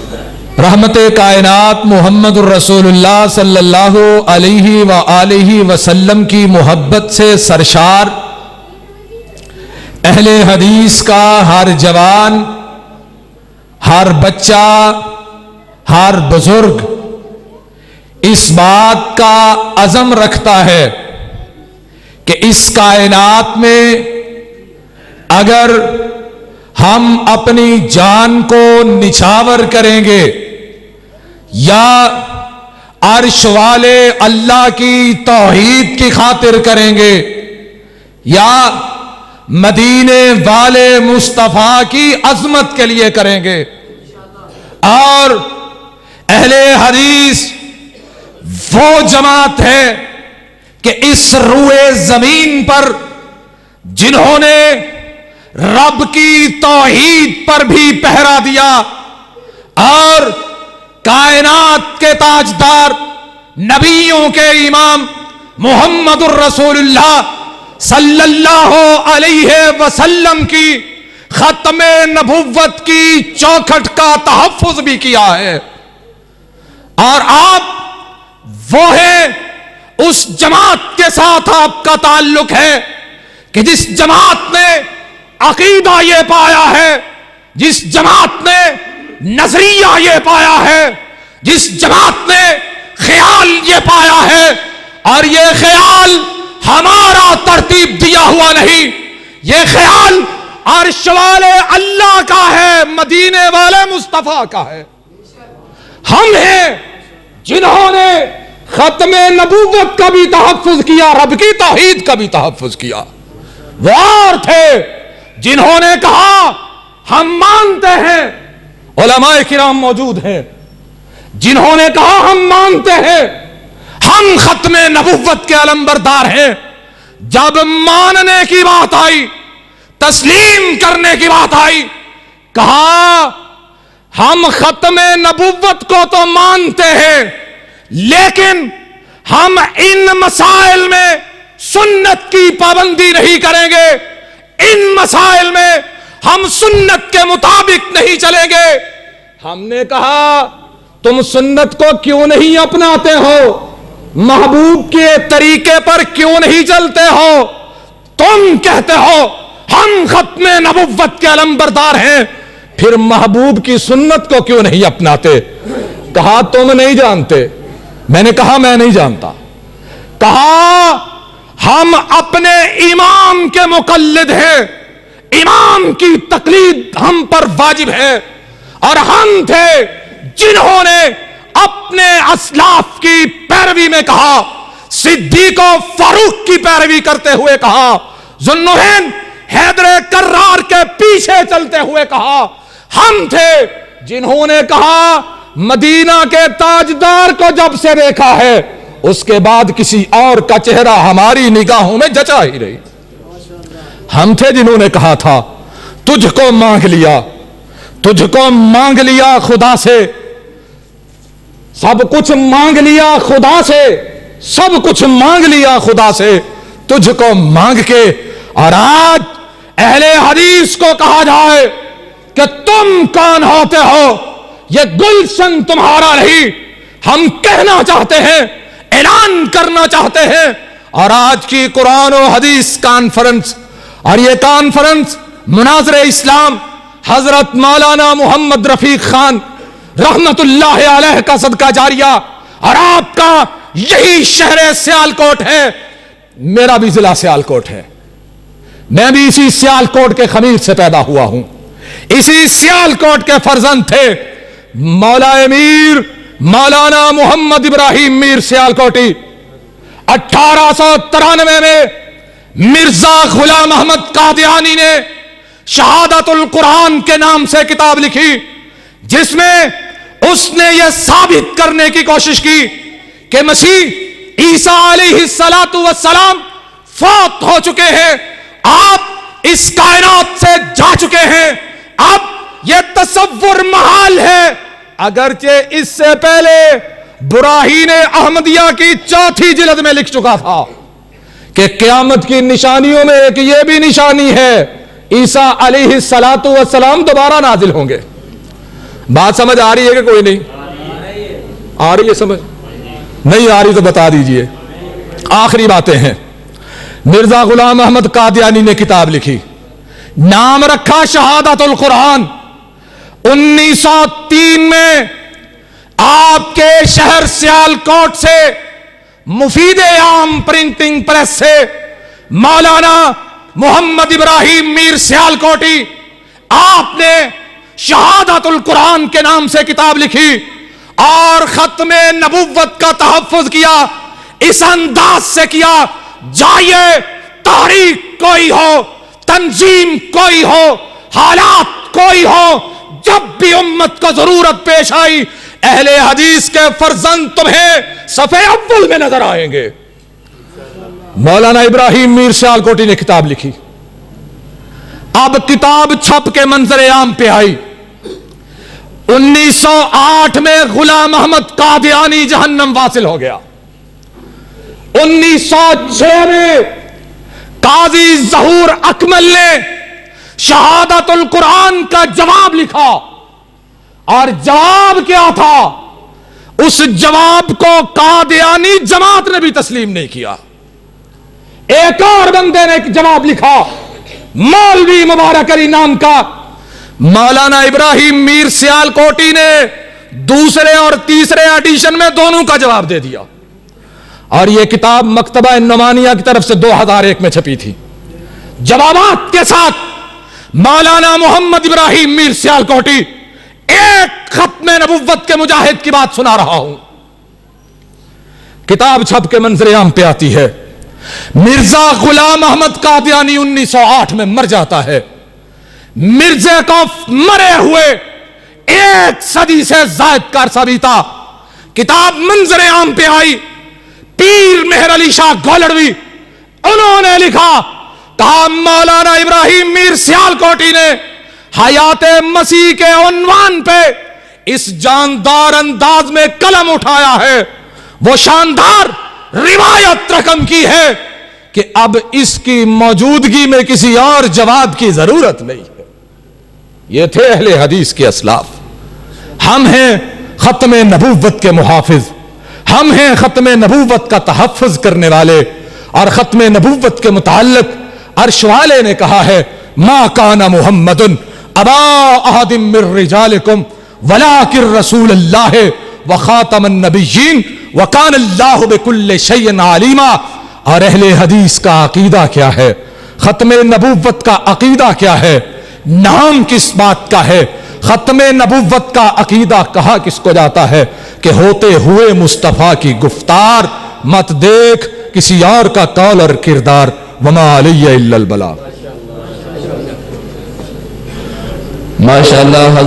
رحمت کائنات محمد الرسول اللہ صلی اللہ علیہ وآلہ وسلم کی محبت سے سرشار اہل حدیث کا ہر جوان، ہر بچہ، ہر بزرگ اس بات کا عزم رکھتا ہے کہ اس کائنات میں اگر ہم اپنی جان کو نچھاور کریں گے یا عرش والے اللہ کی توحید کی خاطر کریں گے یا مدینے والے مصطفیٰ کی عظمت کے لیے کریں گے، اور اہل حدیث وہ جماعت ہے کہ اس روئے زمین پر جنہوں نے رب کی توحید پر بھی پہرا دیا اور کائنات کے تاجدار نبیوں کے امام محمد الرسول اللہ صلی اللہ علیہ وسلم کی ختم نبوت کی چوکھٹ کا تحفظ بھی کیا ہے، اور آپ وہ ہیں، اس جماعت کے ساتھ آپ کا تعلق ہے کہ جس جماعت نے عقیدہ یہ پایا ہے، جس جماعت نے نظریہ یہ پایا ہے، جس جماعت نے خیال یہ پایا ہے، اور یہ خیال ہمارا ترتیب دیا ہوا نہیں، یہ خیال عرش والے اللہ کا ہے، مدینے والے مصطفیٰ کا ہے۔ ہم ہیں جنہوں نے ختم نبوت کا بھی تحفظ کیا، رب کی توحید کا بھی تحفظ کیا۔ وہ اور تھے جنہوں نے کہا ہم مانتے ہیں، علماء کرام موجود ہیں جنہوں نے کہا ہم مانتے ہیں، ہم ختم نبوت کے علمبردار ہیں۔ جب ماننے کی بات آئی، تسلیم کرنے کی بات آئی، کہا ہم ختم نبوت کو تو مانتے ہیں لیکن ہم ان مسائل میں سنت کی پابندی نہیں کریں گے، ان مسائل میں ہم سنت کے مطابق نہیں چلیں گے۔ ہم نے کہا تم سنت کو کیوں نہیں اپناتے ہو، محبوب کے طریقے پر کیوں نہیں چلتے ہو؟ تم کہتے ہو ہم ختم نبوت کے علمبردار ہیں، پھر محبوب کی سنت کو کیوں نہیں اپناتے؟ کہا تم نہیں جانتے۔ میں نے کہا میں نہیں جانتا۔ کہا ہم اپنے امام کے مقلد ہیں، امام کی تقلید ہم پر واجب ہے، اور ہم تھے جنہوں نے اپنے اسلاف کی پیروی میں کہا، صدیق و فاروق کی پیروی کرتے ہوئے کہا، ذوالنورین حیدر کرار کے پیچھے چلتے ہوئے کہا، ہم تھے جنہوں نے کہا مدینہ کے تاجدار کو جب سے دیکھا ہے اس کے بعد کسی اور کا چہرہ ہماری نگاہوں میں جچا ہی رہی۔ ہم تھے جنہوں نے کہا تھا تجھ کو مانگ لیا، تجھ کو مانگ لیا خدا سے، سب کچھ مانگ لیا خدا سے، سب کچھ مانگ لیا خدا سے، تجھ کو مانگ کے۔ اور آج اہل حدیث کو کہا جائے کہ تم کون ہوتے ہو، یہ گلشن تمہارا نہیں، ہم کہنا چاہتے ہیں، اعلان کرنا چاہتے ہیں۔ اور آج کی قرآن و حدیث کانفرنس، اور یہ کانفرنس مناظر اسلام حضرت مولانا محمد رفیق خان رحمت اللہ علیہ کا صدقہ جاریہ، اور آپ کا یہی شہر سیالکوٹ ہے، میرا بھی ضلع سیالکوٹ ہے، میں بھی اسی سیالکوٹ کے خمیر سے پیدا ہوا ہوں، اسی سیالکوٹ کے فرزند تھے مولا امیر مولانا محمد ابراہیم میر سیالکوٹی۔ 1893 میں مرزا غلام احمد قادیانی نے شہادت القرآن کے نام سے کتاب لکھی، جس میں اس نے یہ ثابت کرنے کی کوشش کی کہ مسیح عیسیٰ علیہ السلام فوت ہو چکے ہیں، آپ اس کائنات سے جا چکے ہیں، اب یہ تصور محال ہے۔ اگرچہ اس سے پہلے براہین احمدیہ کی 4 جلد میں لکھ چکا تھا کہ قیامت کی نشانیوں میں ایک یہ بھی نشانی ہے، عیسیٰ علیہ السلام دوبارہ نازل ہوں گے۔ بات سمجھ آ رہی ہے کہ کوئی نہیں آ رہی ہے؟ سمجھ نہیں آ رہی تو بتا دیجئے۔ آخری باتیں ہیں۔ مرزا غلام احمد قادیانی نے کتاب لکھی، نام رکھا شہادت القرآن۔ 1903 میں آپ کے شہر سیالکوٹ سے مفید عام پرنٹنگ پریس سے مولانا محمد ابراہیم میر سیالکوٹی، آپ نے شہادت القرآن کے نام سے کتاب لکھی اور ختم نبوت کا تحفظ کیا۔ اس انداز سے کیا، جائے تحریک کوئی ہو، تنظیم کوئی ہو، حالات کوئی ہو، جب بھی امت کو ضرورت پیش آئی، اہل حدیث کے فرزند تمہیں صفحے اول میں نظر آئیں گے۔ مولانا ابراہیم میر سیالکوٹی نے کتاب لکھی، اب کتاب چھپ کے منظر عام پہ آئی۔ 1908 میں غلام احمد قادیانی جہنم واصل ہو گیا۔ 1906 میں قاضی ظہور اکمل نے شہادت القرآن کا جواب لکھا، اور جواب کیا تھا؟ اس جواب کو قادیانی جماعت نے بھی تسلیم نہیں کیا۔ ایک اور بندے نے ایک جواب لکھا، مولوی مبارک علی نام کا، مولانا ابراہیم میر سیالکوٹی نے دوسرے اور تیسرے ایڈیشن میں دونوں کا جواب دے دیا، اور یہ کتاب مکتبہ نعمانیہ کی طرف سے 2001 میں چھپی تھی۔ جوابات کے ساتھ مولانا محمد ابراہیم میر سیالکوٹی ایک ختم نبوت کے مجاہد کی بات سنا رہا ہوں۔ کتاب چھپ کے منظر عام پہ آتی ہے۔ مرزا غلام احمد قادیانی 1908 میں مر جاتا ہے۔ مرزے کو مرے ہوئے ایک صدی سے زائد کا عرصہ بیتا، کتاب منظر عام پہ آئی۔ پیر مہر علی شاہ گولڑوی انہوں نے لکھا، کہا مولانا ابراہیم میر سیالکوٹی نے حیات مسیح کے عنوان پہ اس جاندار انداز میں قلم اٹھایا ہے، وہ شاندار روایت رقم کی ہے کہ اب اس کی موجودگی میں کسی اور جواب کی ضرورت نہیں ہے۔ یہ تھے اہل حدیث کے اسلاف۔ ہم ہیں ختم نبوت کے محافظ، ہم ہیں ختم نبوت کا تحفظ کرنے والے، اور ختم نبوت کے متعلق عرش والے نے کہا ہے، ما کان محمد ابا احد من رجالکم ولکن رسول اللہ وخاتم النبیین وکان اللہ بکل شیء علیما۔ اور اہل حدیث کا عقیدہ کیا ہے؟ ختم نبوت کا عقیدہ کیا ہے؟ نام کس بات کا ہے؟ ختم نبوت کا عقیدہ کہا کس کو جاتا ہے کہ ہوتے ہوئے مصطفیٰ کی گفتار مت دیکھ کسی اور کا قول اور کردار، وما علی الا البلاغ۔ ماشاءاللہ۔